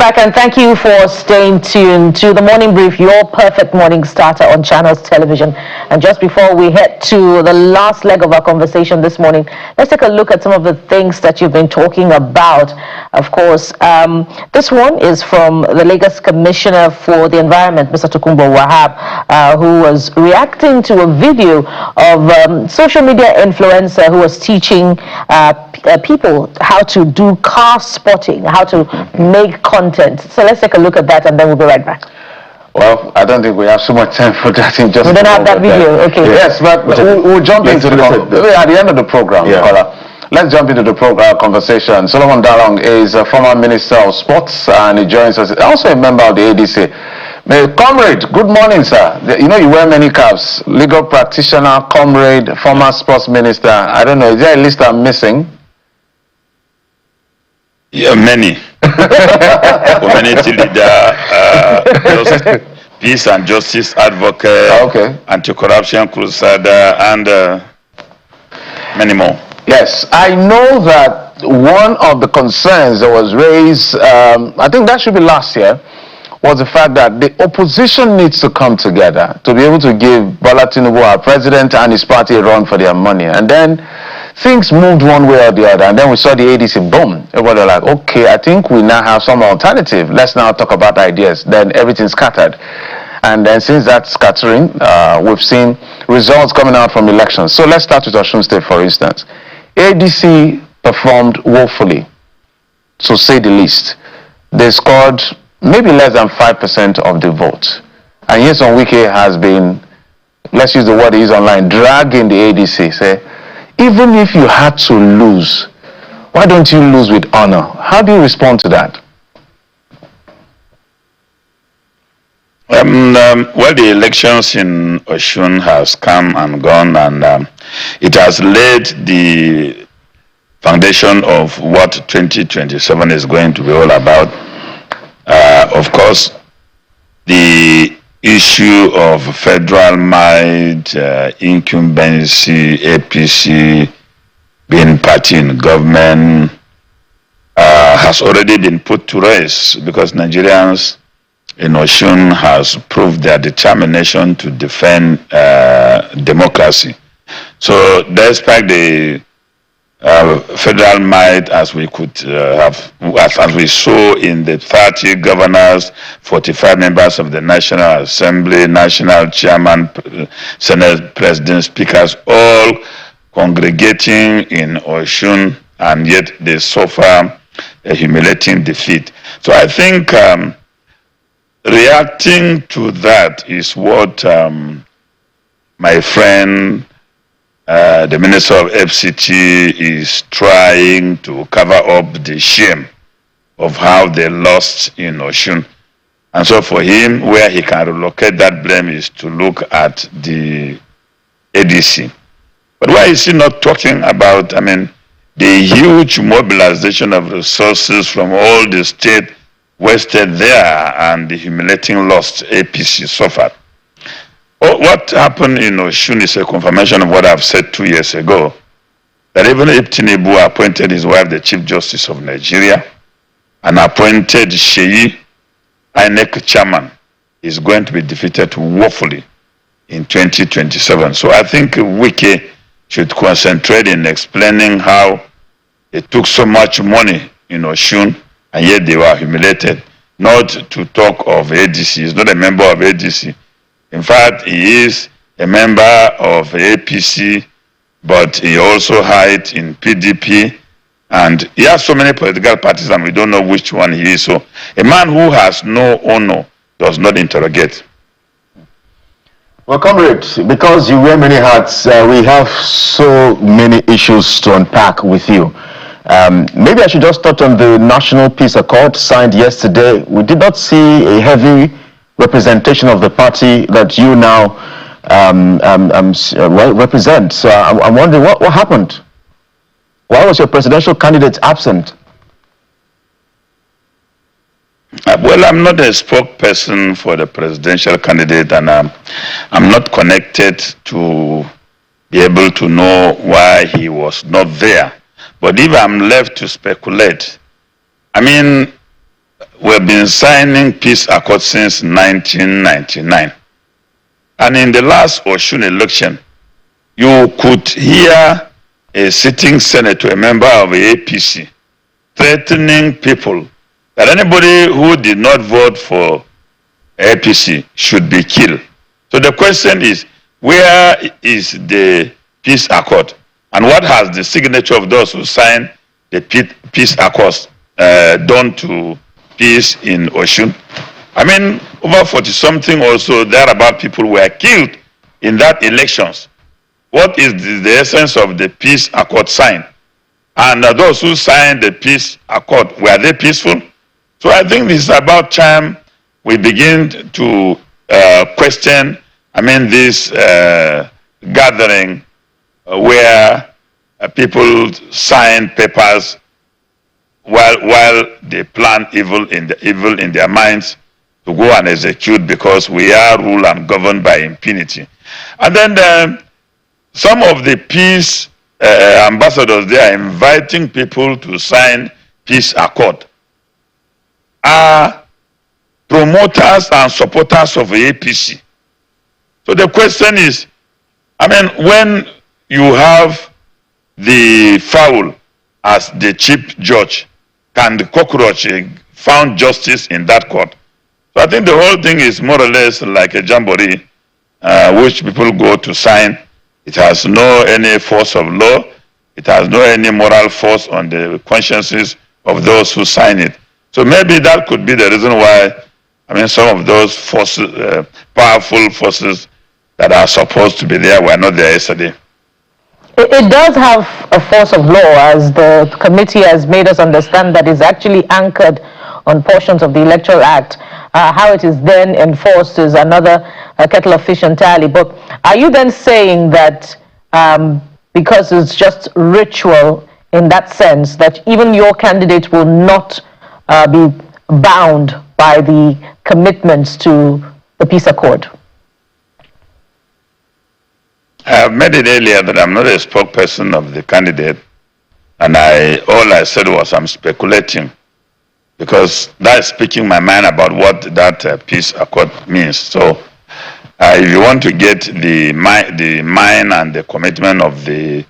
back, and thank you for staying tuned to the Morning Brief, your perfect morning starter on Channels Television. And just before we head to the last leg of our conversation this morning, let's take a look at some of the things that you've been talking about. Of course, this one is from the Lagos Commissioner for the Environment, Mr. Tokunbo Wahab, who was reacting to a video of social media influencer who was teaching people how to do car spotting, how to make content. So let's take a look at that and then we'll be right back. Well, I don't think we have so much time for that. We don't have that video, okay. Yes, but we'll jump into the at the end of the program. Yeah. Let's jump into the program conversation. Solomon Dalung is a former Minister of Sports and he joins us, also a member of the ADC. Comrade, good morning, sir. You know you wear many caps. Legal practitioner, comrade, former sports minister. I don't know, is there a list I'm missing? Yeah, many. Community leader, peace and justice advocate, anti-corruption crusader, and many more. Yes, I know that one of the concerns that was raised, I think that should be last year, was the fact that the opposition needs to come together to be able to give Bola Tinubu, our president, and his party a run for their money. And then things moved one way or the other, and then we saw the ADC, boom. Everybody was like, okay, I think we now have some alternative. Let's now talk about ideas. Then everything scattered. And then since that scattering, we've seen results coming out from elections. So let's start with Osun State, for instance. ADC performed woefully, to say the least. They scored maybe less than 5% of the vote. And yes, on Wiki has been, let's use the word he used online, dragging the ADC, say, even if you had to lose, why don't you lose with honor? How do you respond to that? Well, the elections in Osun has come and gone, and it has laid the foundation of what 2027 is going to be all about. Of course, the issue of federal might, incumbency, APC, being party in government, has already been put to rest because Nigerians in Osun has proved their determination to defend democracy. So despite the federal might, as we could have, as we saw in the 30 governors, 45 members of the National Assembly, national chairman, Senate president, speakers, all congregating in Osun, and yet they suffer a humiliating defeat. So I think reacting to that is what my friend, the Minister of FCT, is trying to cover up the shame of how they lost in Osun. And so for him, where he can relocate that blame is to look at the ADC. But why is he not talking about, the huge mobilization of resources from all the state wasted there and the humiliating loss APC suffered? What happened in Osun is a confirmation of what I've said 2 years ago, that even if Tinubu appointed his wife the Chief Justice of Nigeria and appointed Sheyi, INEC chairman, is going to be defeated woefully in 2027. So I think Wiki should concentrate in explaining how it took so much money in Osun and yet they were humiliated. Not to talk of ADC. He's not a member of ADC. In fact, he is a member of APC, but he also hides in PDP, and he has so many political parties and we don't know which one he is. So a man who has no honor does not interrogate. Well, comrade, because you wear many hats, we have so many issues to unpack with you. Maybe I should just touch on the National Peace Accord signed yesterday. We did not see a heavy representation of the party that you now represent. So I'm wondering what happened? Why was your presidential candidate absent? Well, I'm not a spokesperson for the presidential candidate, and I'm not connected to be able to know why he was not there. But if I'm left to speculate, we've been signing peace accords since 1999. And in the last Osun election, you could hear a sitting senator, a member of the APC, threatening people that anybody who did not vote for APC should be killed. So the question is, where is the peace accord? And what has the signature of those who signed the peace accords done to peace in Osun? I mean, over 40-something also, thereabout people were killed in that elections. What is the essence of the peace accord signed? And those who signed the peace accord, were they peaceful? So I think it's about time we begin to question, this gathering where people sign papers while they plan evil in their minds to go and execute, because we are ruled and governed by impunity. And then some of the peace ambassadors, they are inviting people to sign peace accord, are promoters and supporters of the APC. So the question is, when you have the fowl as the chief judge, can the cockroach found justice in that court? So I think the whole thing is more or less like a jamboree, which people go to sign. It has no any force of law. It has no any moral force on the consciences of those who sign it. So maybe that could be the reason why, some of those forces, powerful forces that are supposed to be there were not there yesterday. It does have a force of law, as the committee has made us understand, that is actually anchored on portions of the Electoral Act. How it is then enforced is another kettle of fish entirely. But are you then saying that because it's just ritual in that sense, that even your candidate will not be bound by the commitments to the peace accord? I have made it earlier that I'm not a spokesperson of the candidate, and all I said was I'm speculating, because that's speaking my mind about what that peace accord means. So if you want to get the mind and the commitment of the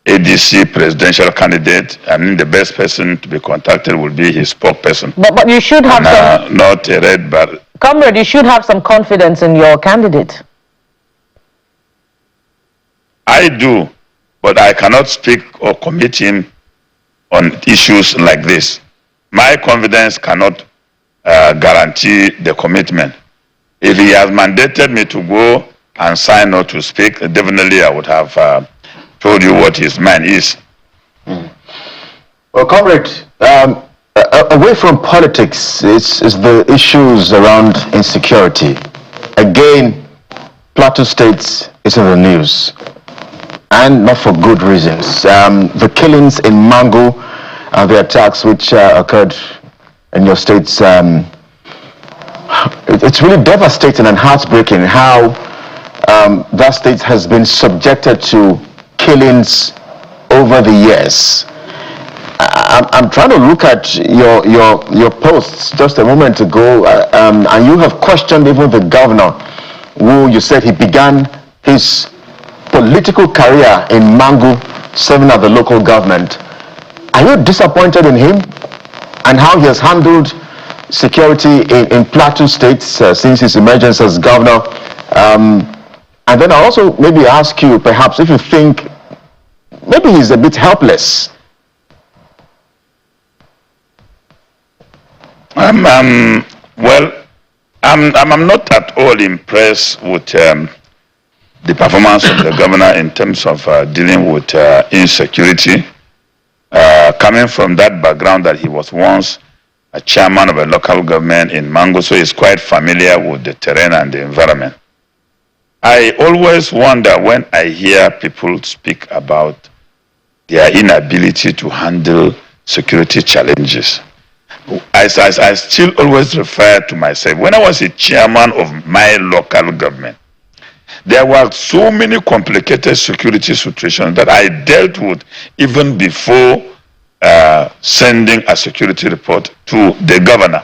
ADC presidential candidate, the best person to be contacted will be his spokesperson. But you should have not a red bar. Comrade, you should have some confidence in your candidate. I do, but I cannot speak or commit him on issues like this. My confidence cannot guarantee the commitment. If he has mandated me to go and sign or to speak, definitely I would have told you what his mind is. Well, comrade, away from politics, it's the issues around insecurity. Again, Plateau State is in the news, and not for good reasons. The killings in Mangu, the attacks which occurred in your states, it's really devastating and heartbreaking how that state has been subjected to killings over the years. I'm trying to look at your posts just a moment ago, and you have questioned even the governor, who you said he began his political career in Mangu, serving at the local government. Are you disappointed in him and how he has handled security in Plateau State since his emergence as governor? And then I'll also maybe ask you, perhaps, if you think maybe he's a bit helpless. Well, I'm not at all impressed with the performance of the governor in terms of dealing with insecurity. Coming from that background that he was once a chairman of a local government in Mangu, so he's quite familiar with the terrain and the environment. I always wonder when I hear people speak about their inability to handle security challenges. I still always refer to myself. When I was a chairman of my local government, there were so many complicated security situations that I dealt with even before sending a security report to the governor.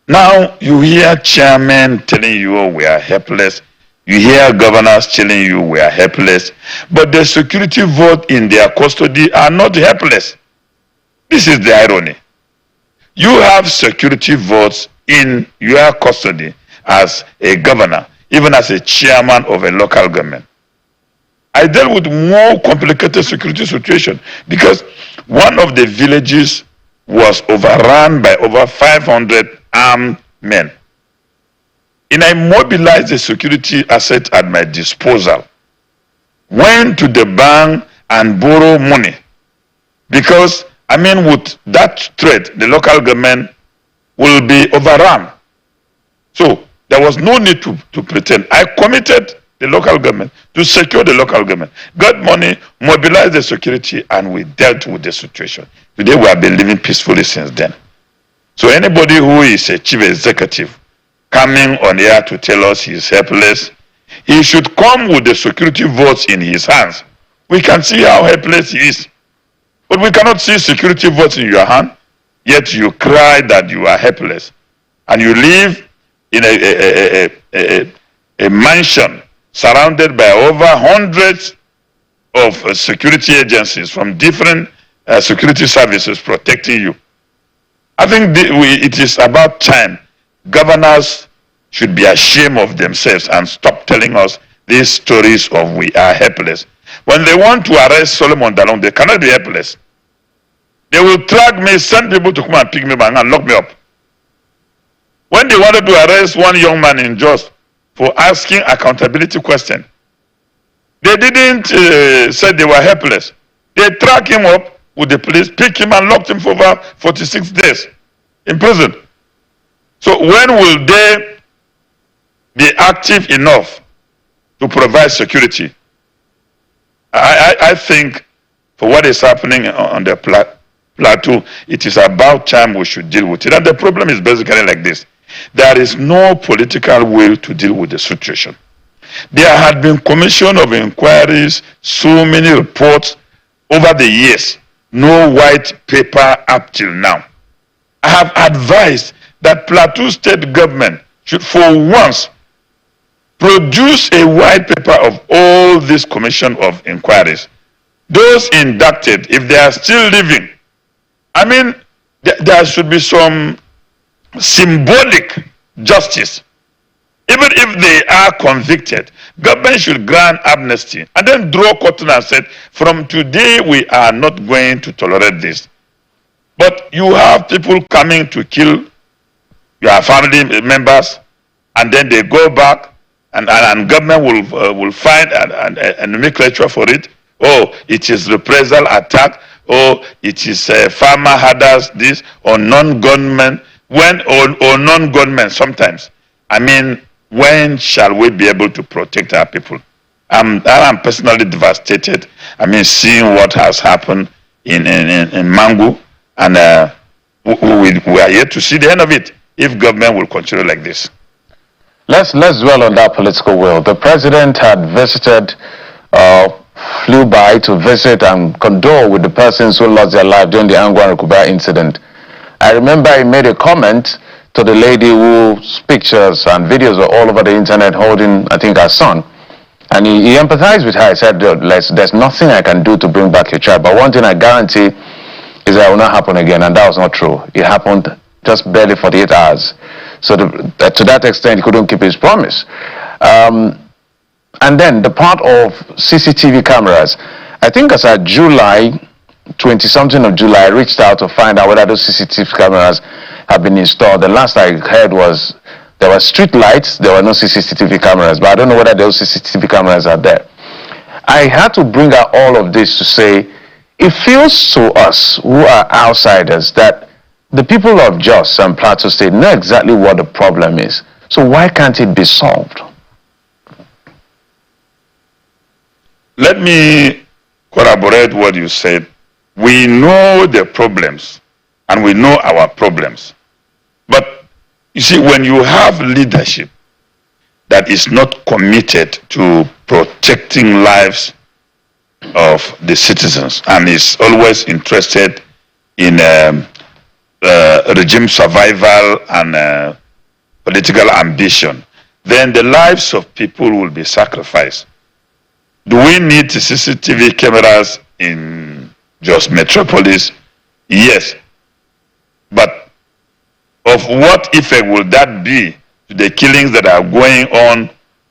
Now you hear chairmen telling you we are helpless. You hear governors telling you we are helpless. But the security vote in their custody are not helpless. This is the irony. You have security votes in your custody as a governor, even as a chairman of a local government. I dealt with more complicated security situation because one of the villages was overrun by over 500 armed men. And I mobilized the security asset at my disposal, went to the bank and borrowed money because, I mean, with that threat, the local government will be overrun. So there was no need to pretend. I committed the local government to secure the local government, got money, mobilized the security, and we dealt with the situation. Today we have been living peacefully since then. So anybody who is a chief executive coming on air to tell us he's helpless, he should come with the security votes in his hands. We can see how helpless he is. But we cannot see security votes in your hand, yet you cry that you are helpless. And you live in a mansion surrounded by over hundreds of security agencies from different security services protecting you. I think it is about time governors should be ashamed of themselves and stop telling us these stories of we are helpless. When they want to arrest Solomon Dalung, they cannot be helpless. They will track me, send people to come and pick me back and lock me up. When they wanted to arrest one young man in Jos for asking accountability question, they didn't say they were helpless. They tracked him up with the police, picked him and locked him for over 46 days in prison. So when will they be active enough to provide security? I think for what is happening on the plateau, it is about time we should deal with it. And the problem is basically like this. There is no political will to deal with the situation. There had been commission of inquiries, so many reports over the years, no white paper up till now. I have advised that Plateau State government should for once produce a white paper of all this commission of inquiries. Those inducted, if they are still living, I mean, there should be some symbolic justice. Even if they are convicted, government should grant amnesty and then draw curtain and say, from today we are not going to tolerate this. But you have people coming to kill your family members and then they go back and government will find a nomenclature for it. Oh, it is reprisal attack. Oh, it is farmer herders this or non-gunmen. When or non-gunmen sometimes. I mean, when shall we be able to protect our people? I'm personally devastated. I mean, seeing what has happened in Mangu, and we are yet to see the end of it if government will continue like this. Let's dwell on that political will. The president had visited, flew by to visit and condole with the persons who lost their life during the Angwan Rukuba incident. I remember he made a comment to the lady whose pictures and videos were all over the internet holding, I think, her son. And he empathized with her. He said, there's nothing I can do to bring back your child. But one thing I guarantee is that it will not happen again. And that was not true. It happened just barely 48 hours. So to that extent, he couldn't keep his promise. And then the part of CCTV cameras. I think as at July, 20-something of July, I reached out to find out whether those CCTV cameras have been installed. The last I heard was there were street lights, there were no CCTV cameras, but I don't know whether those CCTV cameras are there. I had to bring out all of this to say, it feels to us who are outsiders that the people of Jos and Plateau State know exactly what the problem is. So why can't it be solved? Let me corroborate what you said. We know the problems and we know our problems. But you see, when you have leadership that is not committed to protecting lives of the citizens and is always interested in regime survival and political ambition, then the lives of people will be sacrificed. Do we need CCTV cameras in Jos Metropolis? Yes. But of what effect will that be to the killings that are going on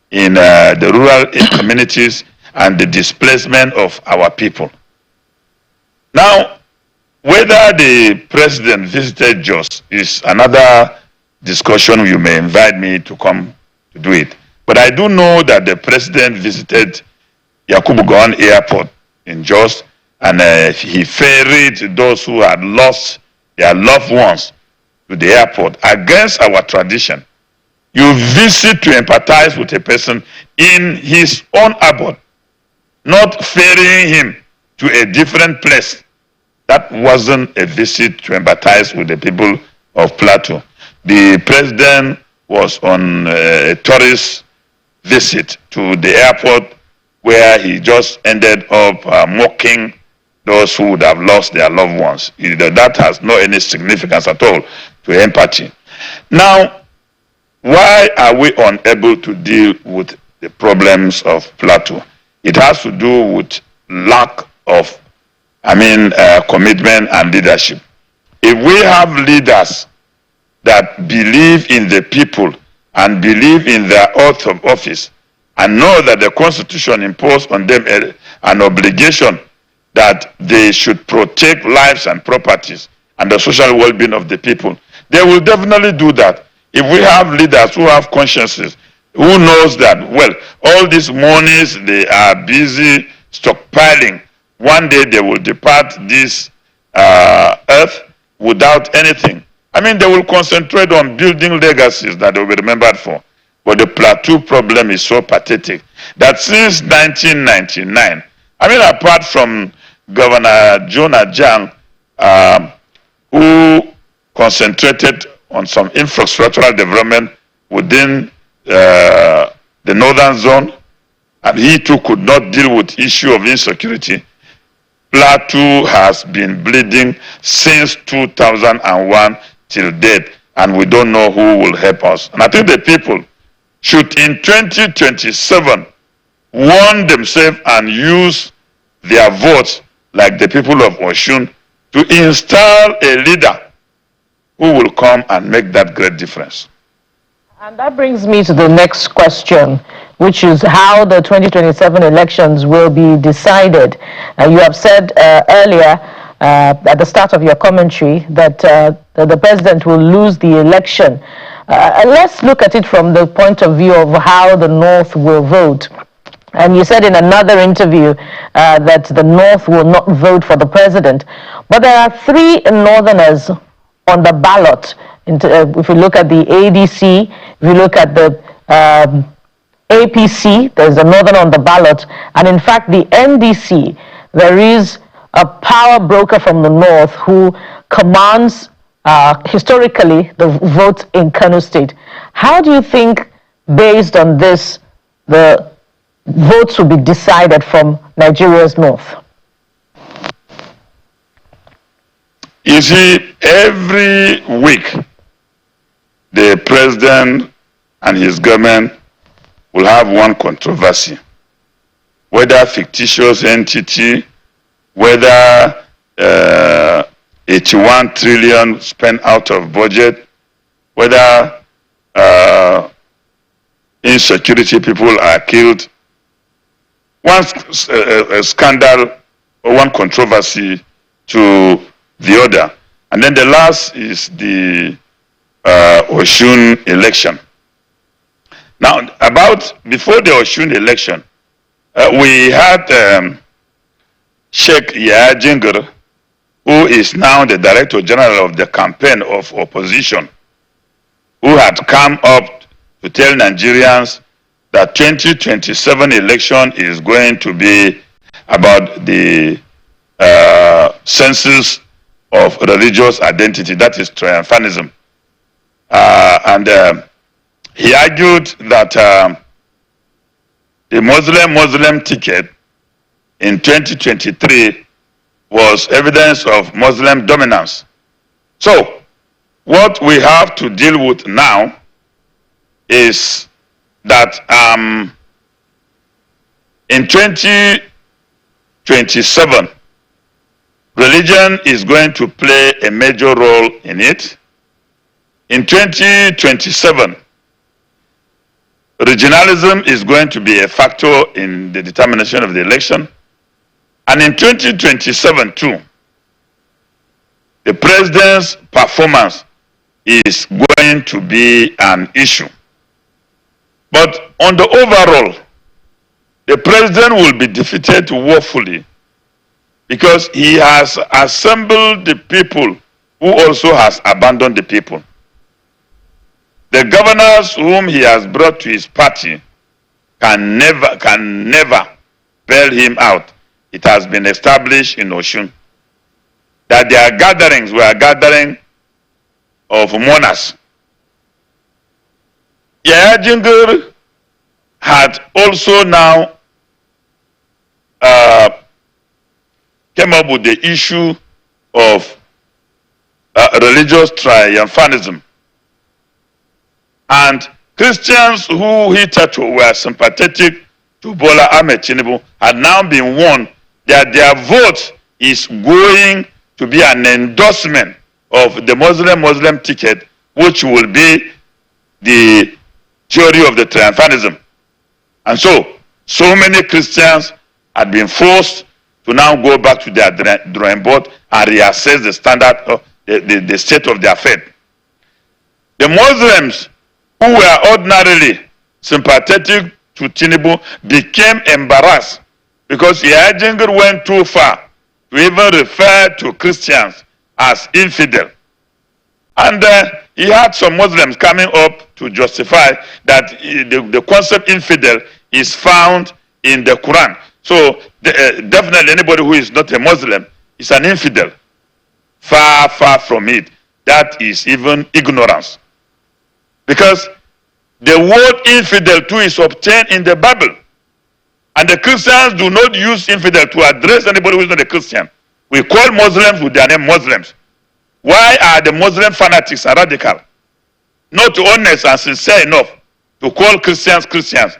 in the rural communities and the displacement of our people? Now, whether the president visited Jos is another discussion. You may invite me to come to do it. But I do know that the president visited Yakubu Gowon Airport in Jos, and he ferried those who had lost their loved ones to the airport against our tradition. You visit to empathize with a person in his own abode, not ferrying him to a different place. That wasn't a visit to empathize with the people of Plateau. The president was on a tourist visit to the airport where he just ended up mocking those who would have lost their loved ones. That has no any significance at all to empathy. Now, why are we unable to deal with the problems of Plateau? It has to do with lack of, commitment and leadership. If we have leaders that believe in the people and believe in their oath of office and know that the Constitution imposed on them an obligation that they should protect lives and properties and the social well-being of the people, they will definitely do that. If we have leaders who have consciences, who knows that, well, all these monies they are busy stockpiling, one day they will depart this earth without anything. They will concentrate on building legacies that they will be remembered for. But the Plateau problem is so pathetic that since 1999, apart from Governor Jonah Jang, who concentrated on some infrastructural development within the northern zone, and he too could not deal with issue of insecurity, Plateau has been bleeding since 2001 till date, and we don't know who will help us. And I think the people should in 2027 warn themselves and use their votes like the people of Osun to install a leader who will come and make that great difference. And that brings me to the next question, which is how the 2027 elections will be decided. You have said earlier at the start of your commentary that the president will lose the election. Let's look at it from the point of view of how the North will vote. And you said in another interview that the North will not vote for the president. But there are three Northerners on the ballot. If you look at the ADC, if you look at the APC, there's a Northern on the ballot. And in fact, the NDC, there is a power broker from the North who commands historically the vote in Kano State. How do you think, based on this, the votes will be decided from Nigeria's North? You see, every week, the president and his government will have one controversy, whether fictitious entity, whether 81 trillion spent out of budget, whether insecurity people are killed. One scandal or one controversy to the other. And then the last is the Osun election. Now, before the Osun election, we had Sheikh Yahya Jingir, who is now the Director General of the campaign of opposition, who had come up to tell Nigerians that 2027 election is going to be about the census of religious identity, that is triumphalism. And he argued that the Muslim ticket in 2023 was evidence of Muslim dominance. So, what we have to deal with now is that in 2027, religion is going to play a major role in it. In 2027, regionalism is going to be a factor in the determination of the election. And in 2027 too, the president's performance is going to be an issue. But on the overall, the president will be defeated woefully because he has assembled the people who also has abandoned the people. The governors whom he has brought to his party can never bail him out. It has been established in Osun that their gatherings were a gathering of mourners. Yahya Jingir had also now came up with the issue of religious triumphalism. And Christians who hitherto were sympathetic to Bola Ahmed Tinubu had now been warned that their vote is going to be an endorsement of the Muslim ticket, which will be the theory of the triumphalism. And so many Christians had been forced to now go back to their drawing board and reassess the standard of the state of their faith. The Muslims who were ordinarily sympathetic to Tinubu became embarrassed because Yahya Jingir went too far to even refer to Christians as infidel. And he had some Muslims coming up to justify that the concept infidel is found in the Quran. So definitely anybody who is not a Muslim is an infidel. Far, far from it. That is even ignorance. Because the word infidel too is obtained in the Bible. And the Christians do not use infidel to address anybody who is not a Christian. We call Muslims with their name Muslims. Why are the Muslim fanatics radical? Not honest and sincere enough to call Christians Christians.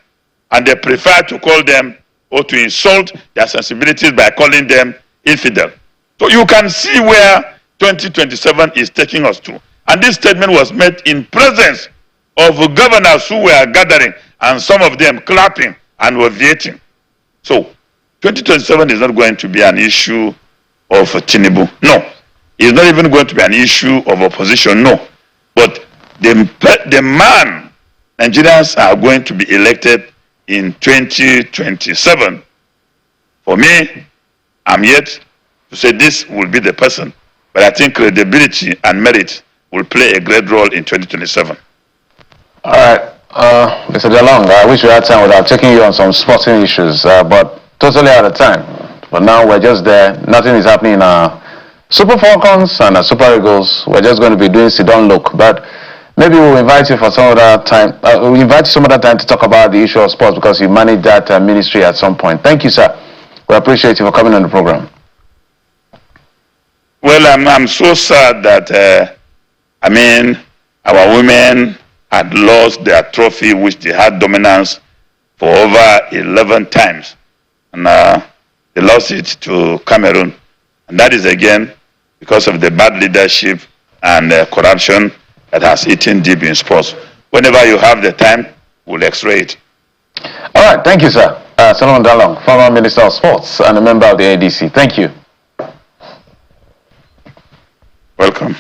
And they prefer to call them or to insult their sensibilities by calling them infidel. So you can see where 2027 is taking us to. And this statement was made in presence of governors who were gathering and some of them clapping and ovating. So 2027 is not going to be an issue of Tinubu. No. It's not even going to be an issue of opposition. No. But the man Nigerians are going to be elected in 2027. For me, I'm yet to say this will be the person. But I think credibility and merit will play a great role in 2027. All right. Mr. Dalung, I wish we had time without taking you on some sporting issues, but totally out of time. But now we're just there. Nothing is happening in our Super Falcons and our Super Eagles. We're just going to be doing sit-down look. But maybe we'll invite you for some other time. We'll invite you some other time to talk about the issue of sports because you manage that ministry at some point. Thank you, sir. We appreciate you for coming on the program. Well, I'm so sad that, our women had lost their trophy, which they had dominance for over 11 times. And they lost it to Cameroon. And that is, again, because of the bad leadership and corruption that has eaten deep in sports. Whenever you have the time, we'll x-ray it. All right. Thank you, sir. Solomon Dalung, former Minister of Sports and a member of the ADC. Thank you. Welcome.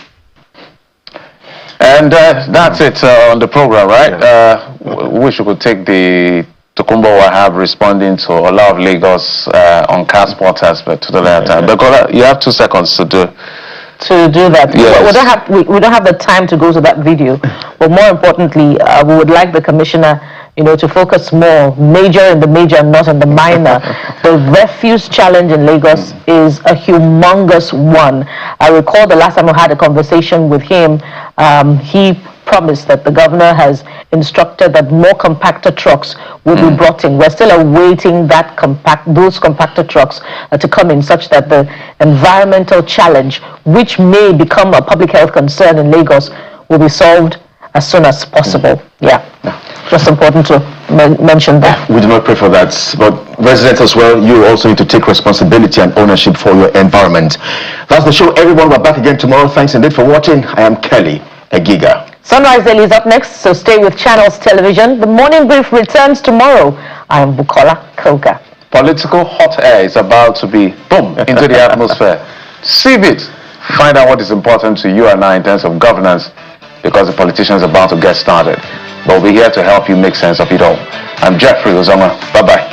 And that's it on the program, right? Wish we could take the Tokumbo Wahab responding to Ola of Lagos on car sport aspect to the time. But you have 2 seconds to do that. Yes. We don't have the time to go to that video. But more importantly, we would like the commissioner, to focus more, major in the major, not in the minor. The refuse challenge in Lagos is a humongous one. I recall the last time I had a conversation with him, he promised that the governor has instructed that more compactor trucks will be brought in. We're still awaiting those compactor trucks to come in, such that the environmental challenge, which may become a public health concern in Lagos, will be solved as soon as possible. Yeah. Just important to mention that. We do not pray for that, but residents as well, you also need to take responsibility and ownership for your environment. That's the show, everyone. We're back again tomorrow. Thanks indeed for watching. I am Kelly Egiga. Sunrise Daily is up next, so stay with Channels Television. The Morning Brief returns tomorrow. I am Bukola Koga. Political hot air is about to be boom into the atmosphere. Sieve it. Find out what is important to you and I in terms of governance, because the politicians are about to get started. But we'll be here to help you make sense of it all. I'm Jeffrey Ozonga. Bye-bye.